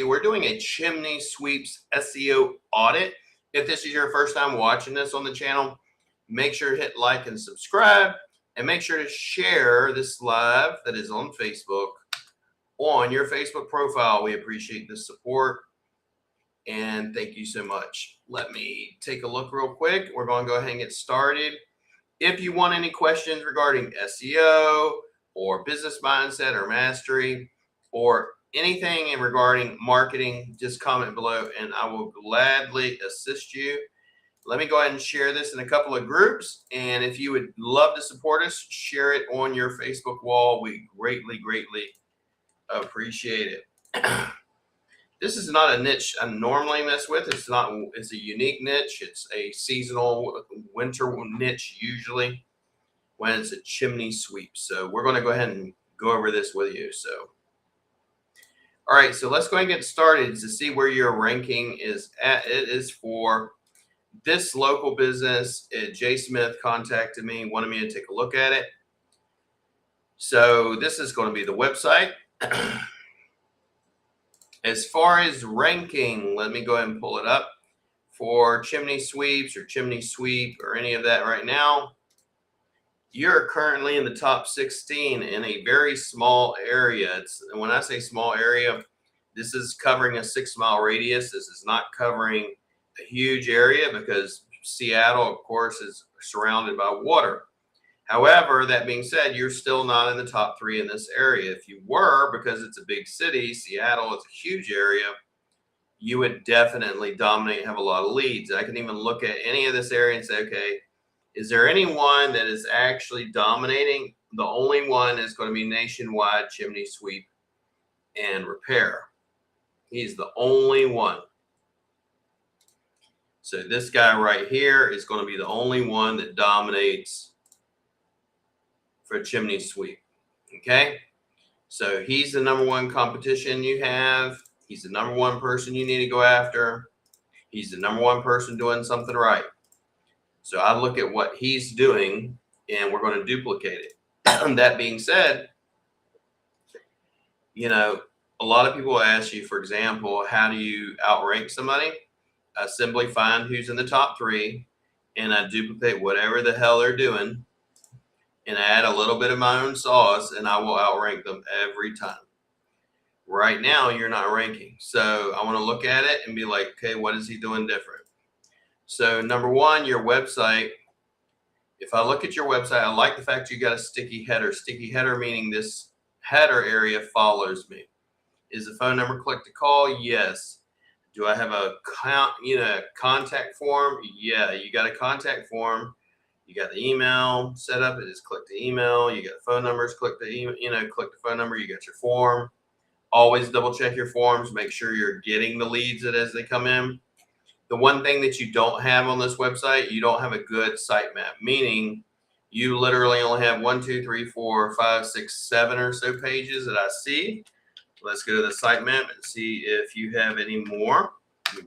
you. We're doing a chimney sweeps SEO audit. If this is your first time watching this on the channel, make sure to hit like and subscribe, and make sure to share this live that is on Facebook on your Facebook profile. We appreciate the support, and thank you so much. Let me take a look real quick. We're going to go ahead and get started. If you want any questions regarding SEO or business mindset or mastery or anything in regarding marketing, just comment below and I will gladly assist you. Let me go ahead and share this in a couple of groups. And if you would love to support us, share it on your Facebook wall. We greatly, greatly appreciate it. This is not a niche I normally mess with. It's a unique niche. It's a seasonal winter niche usually when it's a chimney sweep. So we're going to go ahead and go over this with you. So, all right, so let's go ahead and get started to see where your ranking is at. It is for this local business. Jay Smith contacted me, wanted me to take a look at it. So this is going to be the website. As far as ranking, let me go ahead and pull it up for chimney sweeps or chimney sweep or any of that right now. You're currently in the top 16 in a very small area. When I say small area, this is covering a 6-mile radius. This is not covering a huge area because Seattle, of course, is surrounded by water. However, that being said, you're still not in the top 3 in this area. If you were, because it's a big city, Seattle is a huge area, you would definitely dominate, have a lot of leads. I can even look at any of this area and say, okay, is there anyone that is actually dominating? The only one is going to be Nationwide Chimney Sweep and Repair. He's the only one. So this guy right here is going to be the only one that dominates for chimney sweep. Okay, so he's the number 1 competition you have. He's the number 1 person you need to go after. He's the number 1 person doing something right. So I look at what he's doing and we're going to duplicate it. That being said, you know, a lot of people ask you, for example, how do you outrank somebody? I simply find who's in the top 3 and I duplicate whatever the hell they're doing and add a little bit of my own sauce, and I will outrank them every time. Right now, you're not ranking. So I want to look at it and be like, okay, what is he doing different? So number 1, your website. If I look at your website, I like the fact you got a sticky header. Sticky header meaning this header area follows me. Is the phone number click to call? Yes. Do I have a contact form? Yeah, you got a contact form. You got the email set up. It is click the email. You got phone numbers. Click the email. Click the phone number. You got your form. Always double check your forms. Make sure you're getting the leads as they come in. The one thing that you don't have on this website, you don't have a good site map. Meaning, you literally only have 1, 2, 3, 4, 5, 6, 7 or so pages that I see. Let's go to the site map and see if you have any more.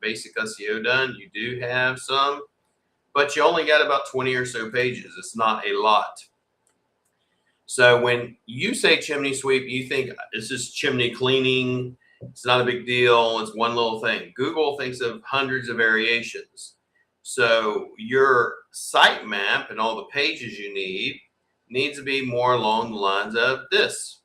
Basic SEO done. You do have some. But you only got about 20 or so pages. It's not a lot. So when you say chimney sweep, you think it's just chimney cleaning. It's not a big deal. It's one little thing. Google thinks of hundreds of variations. So your site map and all the pages you needs to be more along the lines of this.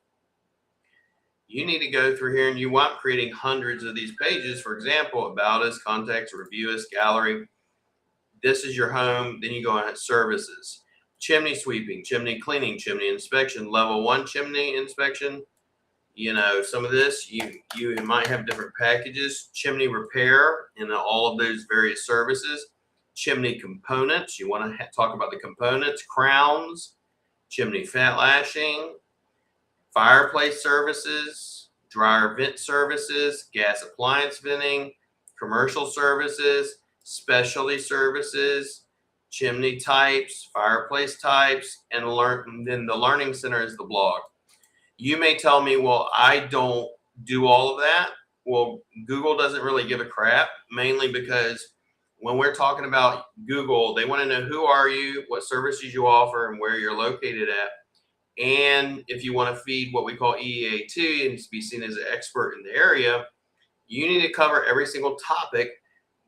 You need to go through here and you want creating hundreds of these pages. For example, about us, contacts, review us, gallery. This is your home. Then you go on services, chimney sweeping, chimney cleaning, chimney inspection, level 1 chimney inspection. You know, some of this, you might have different packages, chimney repair and all of those various services, chimney components. You want to talk about the components, crowns, chimney fat lashing, fireplace services, dryer vent services, gas appliance venting, commercial services, specialty services, chimney types, fireplace types, and then the learning center is the blog. You may tell me, well, I don't do all of that. Well, Google doesn't really give a crap, mainly because when we're talking about Google, they want to know who are you, what services you offer, and where you're located at. And if you want to feed what we call EEA2 and be seen as an expert in the area, you need to cover every single topic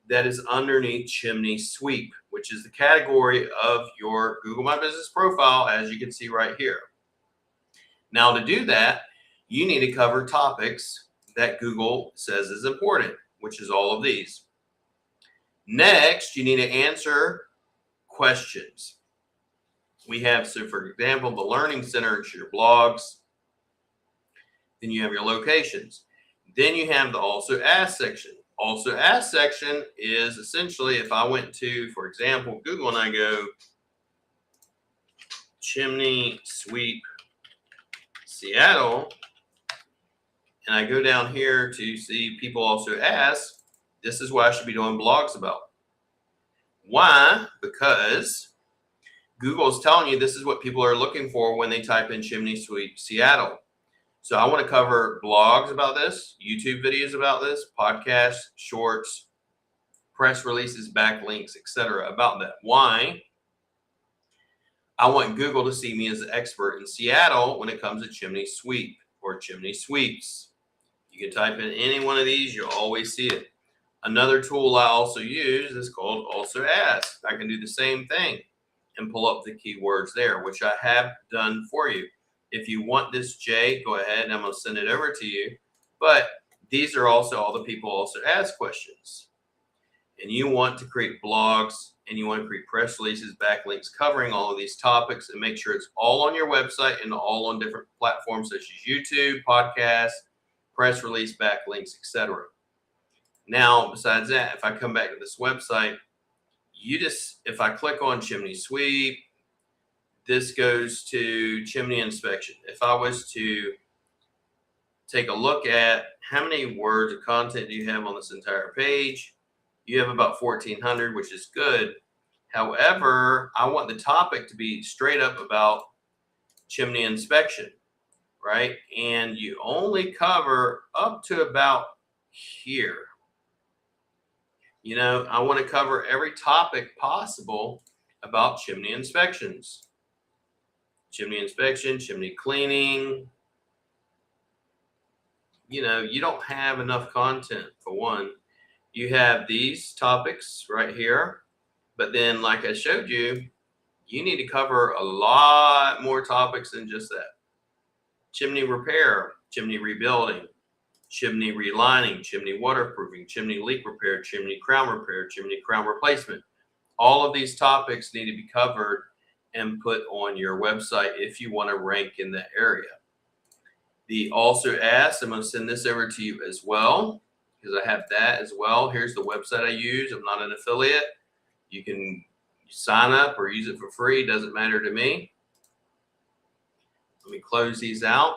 that is underneath Chimney Sweep, which is the category of your Google My Business profile, as you can see right here. Now, to do that, you need to cover topics that Google says is important, which is all of these. Next, you need to answer questions. We have, so for example, the Learning Center is your blogs. Then you have your locations. Then you have the Also Ask section. Also Ask section is essentially, if I went to, for example, Google, and I go Chimney Sweep Seattle, and I go down here to see people also ask, this is what I should be doing blogs about. Why? Because Google is telling you this is what people are looking for when they type in Chimney Sweep Seattle. So I want to cover blogs about this, YouTube videos about this, podcasts, shorts, press releases, backlinks, etc. about that. Why? I want Google to see me as an expert in Seattle when it comes to Chimney Sweep or Chimney Sweeps. You can type in any one of these, you'll always see it. Another tool I also use is called Also Ask. I can do the same thing and pull up the keywords there, which I have done for you. If you want this, Jay, go ahead and I'm going to send it over to you. But these are also all the people also ask questions. And you want to create blogs and you want to create press releases, backlinks covering all of these topics and make sure it's all on your website and all on different platforms such as YouTube, podcasts, press release, backlinks, etc. Now, besides that, if I come back to this website, if I click on Chimney Sweep, this goes to chimney inspection. If I was to take a look at how many words of content do you have on this entire page, you have about 1,400, which is good. However, I want the topic to be straight up about chimney inspection, right? And you only cover up to about here. You know, I want to cover every topic possible about chimney inspections. Chimney inspection, chimney cleaning. You know, you don't have enough content for one. You have these topics right here, but then like I showed you, you need to cover a lot more topics than just that. Chimney repair, chimney rebuilding, chimney relining, chimney waterproofing, chimney leak repair, chimney crown replacement. All of these topics need to be covered and put on your website if you want to rank in the area. The Also Ask, I'm going to send this over to you as well because I have that as well. Here's the website I use. I'm not an affiliate. You can sign up or use it for free. Doesn't matter to me. Let me close these out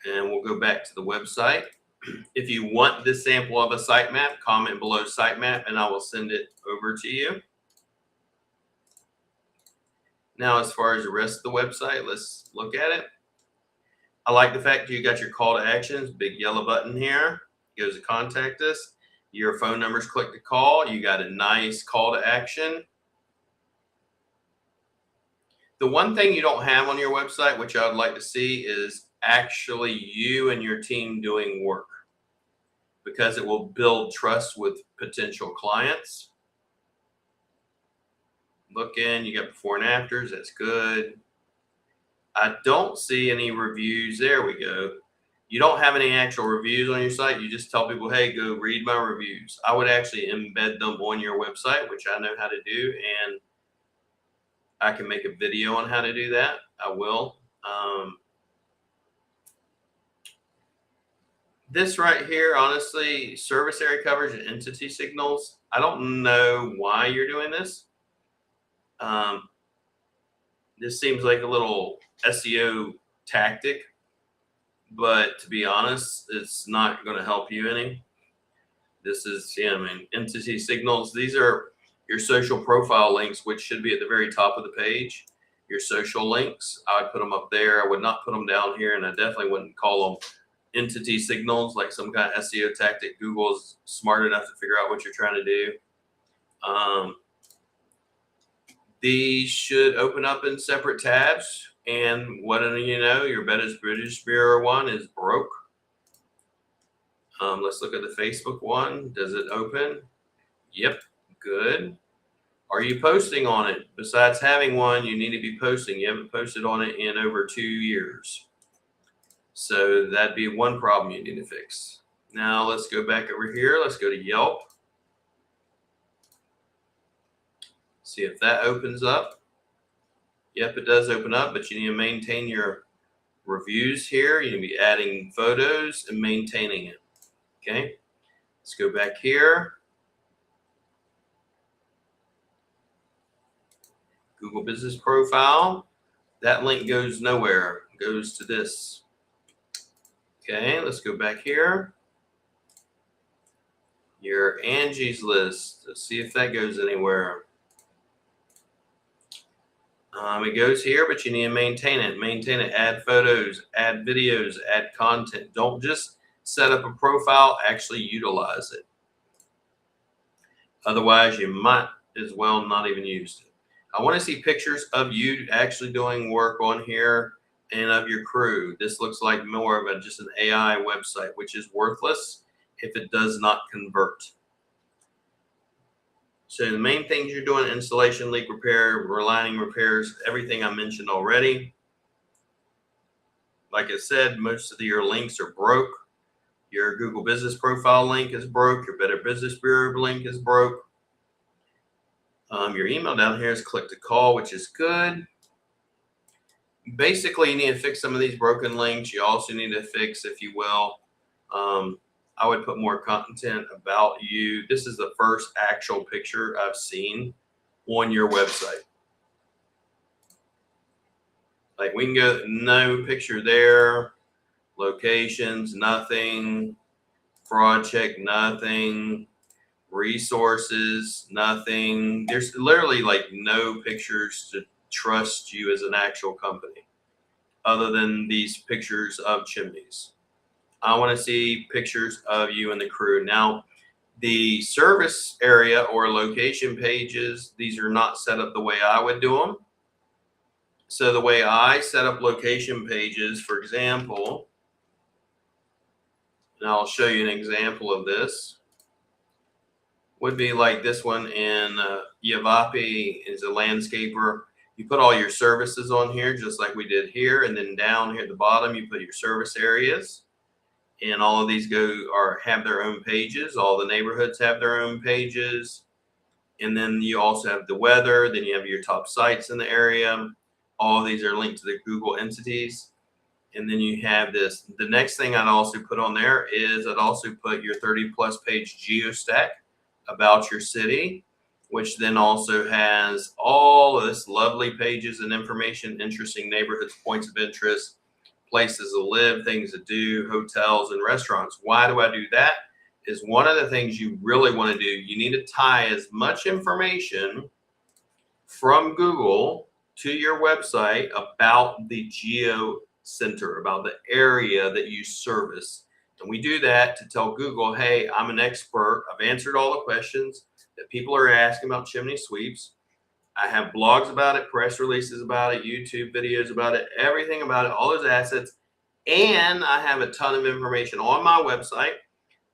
and we'll go back to the website. If you want this sample of a sitemap, comment below sitemap and I will send it over to you. Now, as far as the rest of the website, let's look at it. I like the fact you got your call to actions, big yellow button here. Goes to contact us. Your phone number's click to call. You got a nice call to action. The one thing you don't have on your website, which I would like to see, is actually you and your team doing work, because it will build trust with potential clients. Look in, you got before and afters, that's good. I don't see any reviews. There we go. You don't have any actual reviews on your site. You just tell people, hey, go read my reviews. I would actually embed them on your website, which I know how to do, and I can make a video on how to do that. I will. This right here, honestly, service area coverage and entity signals. I don't know why you're doing this. This seems like a little SEO tactic, but to be honest, it's not going to help you any. This is, entity signals. These are your social profile links, which should be at the very top of the page. Your social links, I would put them up there. I would not put them down here, and I definitely wouldn't call them entity signals like some kind of SEO tactic. Google's smart enough to figure out what you're trying to do. These should open up in separate tabs. And what do you know? Your British Bureau one is broke. Let's look at the Facebook one. Does it open? Yep, good. Are you posting on it? Besides having one, you need to be posting. You haven't posted on it in over 2 years. So that'd be one problem you need to fix. Now let's go back over here. Let's go to Yelp. See if that opens up. Yep, it does open up, but you need to maintain your reviews here. You need to be adding photos and maintaining it. Okay, let's go back here. Google Business Profile. That link goes nowhere. It goes to this. Okay, let's go back here. Your Angie's List. Let's see if that goes anywhere. It goes here, but you need to maintain it. Maintain it. Add photos, add videos, add content. Don't just set up a profile, actually utilize it. Otherwise, you might as well not even use it. I want to see pictures of you actually doing work on here and of your crew. This looks like more of just an AI website, which is worthless if it does not convert. So the main things you're doing: installation, leak repair, relining repairs, everything I mentioned already. Like I said, most of your links are broke. Your Google Business Profile link is broke. Your Better Business Bureau link is broke. Your email down here is click to call, which is good. Basically, you need to fix some of these broken links. You also need to fix, if you will, I would put more content about you. This is the first actual picture I've seen on your website. Like, we can go, no picture there, locations, nothing, fraud check, nothing, resources, nothing. There's literally like no pictures to trust you as an actual company other than these pictures of chimneys. I want to see pictures of you and the crew. Now, the service area or location pages, these are not set up the way I would do them. So the way I set up location pages, for example, and I'll show you an example of this, would be like this one in Yavapi is a landscaper. You put all your services on here, just like we did here. And then down here at the bottom, you put your service areas. And all of these have their own pages. All the neighborhoods have their own pages. And then you also have the weather. Then you have your top sites in the area. All of these are linked to the Google entities. And then you have this. The next thing I'd also put on there is I'd also put your 30+ page geostack about your city, which then also has all of this lovely pages and information, interesting neighborhoods, points of interest, places to live, things to do, hotels and restaurants. Why do I do that? Is one of the things you really want to do. You need to tie as much information from Google to your website about the geo center, about the area that you service. And we do that to tell Google, hey, I'm an expert. I've answered all the questions that people are asking about chimney sweeps. I have blogs about it, press releases about it, YouTube videos about it, everything about it, all those assets. And I have a ton of information on my website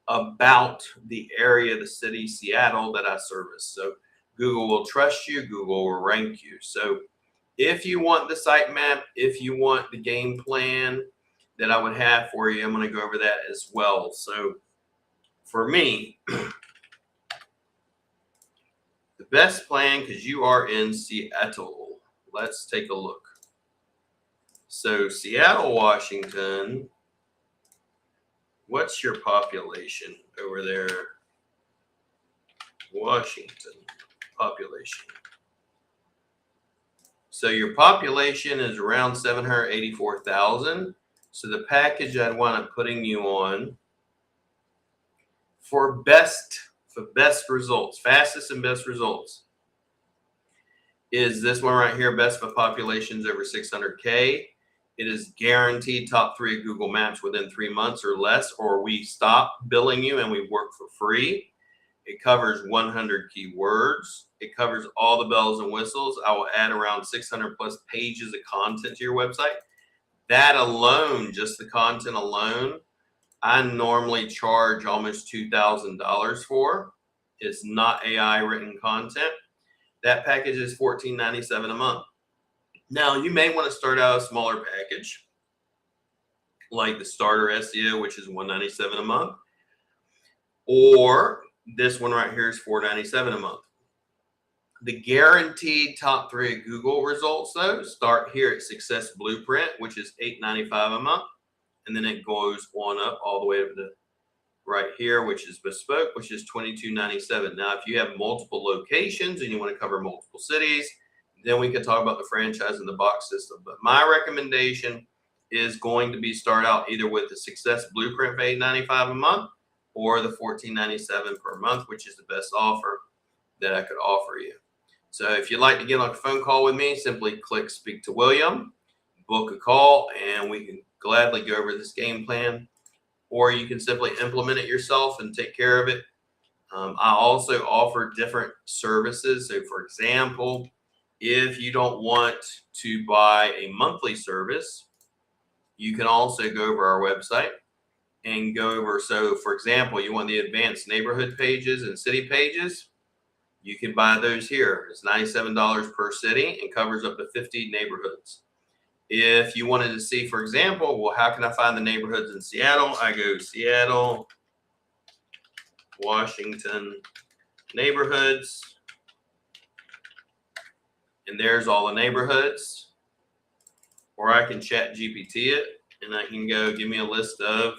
about the area, the city, Seattle, that I service. So Google will trust you. Google will rank you. So if you want the sitemap, if you want the game plan that I would have for you, I'm going to go over that as well. So for me, the best plan, because you are in Seattle, let's take a look. So Seattle, Washington, what's your population over there? Washington population. So your population is around 784,000. So the package I'd want up putting you on for best results, fastest and best results, is this one right here, best for populations over 600K. It is guaranteed top 3 Google Maps within 3 months or less, or we stop billing you and we work for free. It covers 100 keywords. It covers all the bells and whistles. I will add around 600+ pages of content to your website. That alone, just the content alone, I normally charge almost $2,000 for. It's not AI written content. That package is $14.97 a month. Now, you may want to start out a smaller package, like the starter SEO, which is $197 a month, or this one right here is $497 a month. The guaranteed top 3 at Google results, though, start here at Success Blueprint, which is $8.95 a month, and then it goes on up all the way up to right here, which is Bespoke, which is $22.97. Now, if you have multiple locations and you want to cover multiple cities, then we can talk about the franchise and the box system. But my recommendation is going to be start out either with the Success Blueprint for $8.95 a month or the $14.97 per month, which is the best offer that I could offer you. So if you'd like to get on a phone call with me, simply click Speak to William, book a call, and we can gladly go over this game plan. Or you can simply implement it yourself and take care of it. I also offer different services. So for example, if you don't want to buy a monthly service, you can also go over our website and go over. So for example, you want the advanced neighborhood pages and city pages, you can buy those here. It's $97 per city and covers up to 50 neighborhoods. If you wanted to see, for example, well, how can I find the neighborhoods in Seattle? I go Seattle, Washington neighborhoods, and there's all the neighborhoods. Or I can chat GPT it, and I can go give me a list of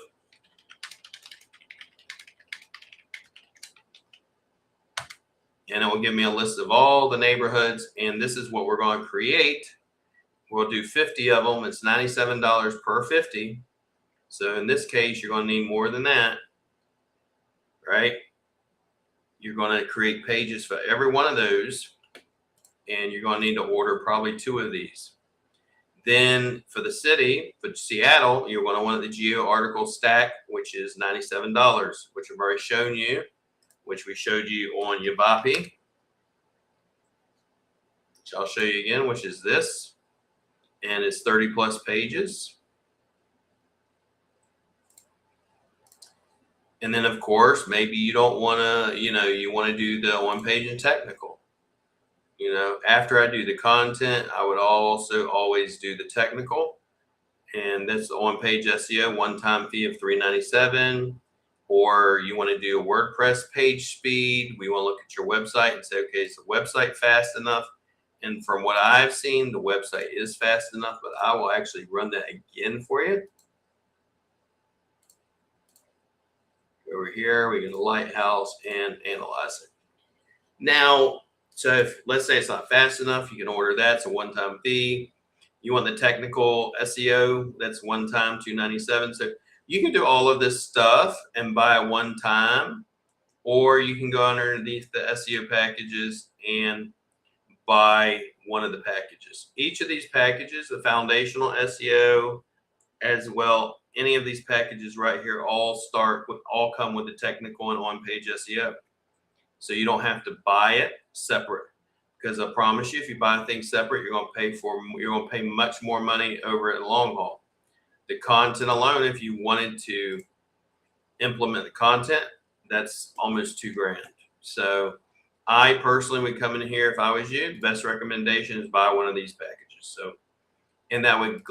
and it will give me a list of all the neighborhoods, and this is what we're going to create. We'll do 50 of them. It's $97 per 50. So in this case, you're going to need more than that, right? You're going to create pages for every one of those, and you're going to need to order probably 2 of these. Then for the city, for Seattle, you're going to want the geo article stack, which is $97, which I've already shown you, which we showed you on Yabapi, which I'll show you again, which is this. And it's 30 plus pages. And then of course, maybe you don't want to, you want to do the one page and technical. After I do the content, I would also always do the technical. And that's the one page SEO, one-time fee of $397. Or you want to do a WordPress page speed. We want to look at your website and say, okay, is the website fast enough? And from what I've seen, the website is fast enough, but I will actually run that again for you. Over here, we get a lighthouse and analyze it. Now, so if let's say it's not fast enough, you can order that. It's a one-time fee. You want the technical SEO, that's one time, $297. So you can do all of this stuff and buy a one time, or you can go underneath the SEO packages and buy one of the packages. Each of these packages, the foundational SEO, as well, any of these packages right here all come with the technical and on-page SEO. So you don't have to buy it separate, because I promise you, if you buy things separate, you're going to pay much more money over at the long haul. The content alone, if you wanted to implement the content, that's almost $2,000. So I personally would come in here if I was you. Best recommendation is buy one of these packages. So, and that would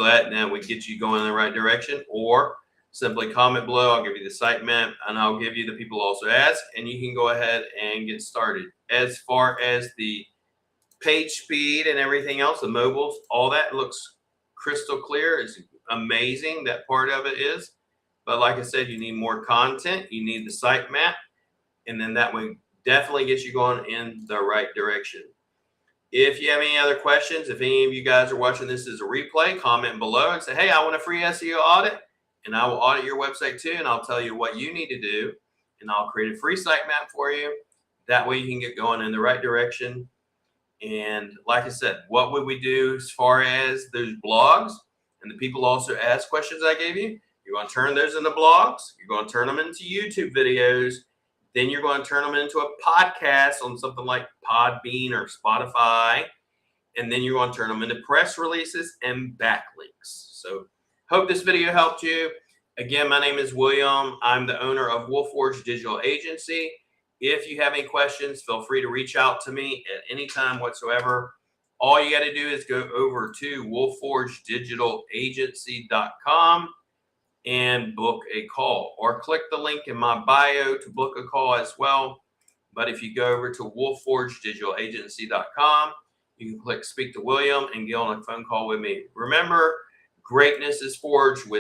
get you going in the right direction. Or simply comment below. I'll give you the sitemap, and I'll give you the people also ask, and you can go ahead and get started. As far as the page speed and everything else, the mobiles, all that looks crystal clear. It's amazing. That part of it is. But like I said, you need more content. You need the sitemap, and then that would definitely get you going in the right direction. If you have any other questions, if any of you guys are watching this as a replay, comment below and say, hey, I want a free SEO audit, and I will audit your website too, and I'll tell you what you need to do, and I'll create a free sitemap for you. That way you can get going in the right direction. And like I said, what would we do as far as those blogs? And the people also ask questions I gave you. You're going to turn those into blogs. You're going to turn them into YouTube videos. Then you're going to turn them into a podcast on something like Podbean or Spotify. And then you're going to turn them into press releases and backlinks. So hope this video helped you. Again, my name is William. I'm the owner of Wolfforge Digital Agency. If you have any questions, feel free to reach out to me at any time whatsoever. All you got to do is go over to wolfforgedigitalagency.com and book a call, or click the link in my bio to book a call as well. But if you go over to wolfforgedigitalagency.com, you can click speak to William and get on a phone call with me. Remember, greatness is forged with